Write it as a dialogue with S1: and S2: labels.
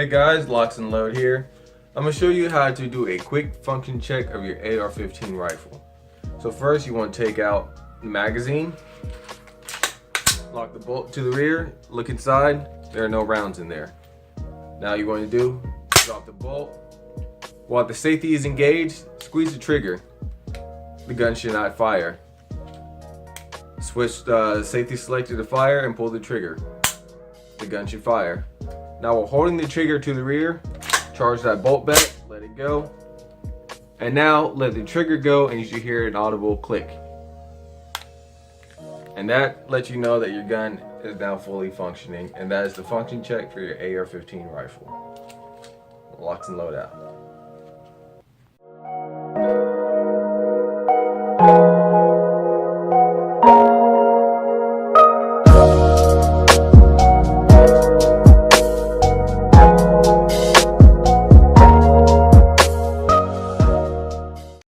S1: Hey guys, LocsNLoad here. I'm going to show you how to do a quick function check of your AR15 rifle. So first you want to take out the magazine, lock the bolt to the rear, look inside, there are no rounds in there. Now you're going to do, drop the bolt. While the safety is engaged, squeeze the trigger. The gun should not fire. Switch the safety selector to fire and pull the trigger. The gun should fire. Now while holding the trigger to the rear, charge that bolt back, let it go. And now let the trigger go and you should hear an audible click. And that lets you know that your gun is now fully functioning, and that is the function check for your AR15 rifle. LocsNLoad out.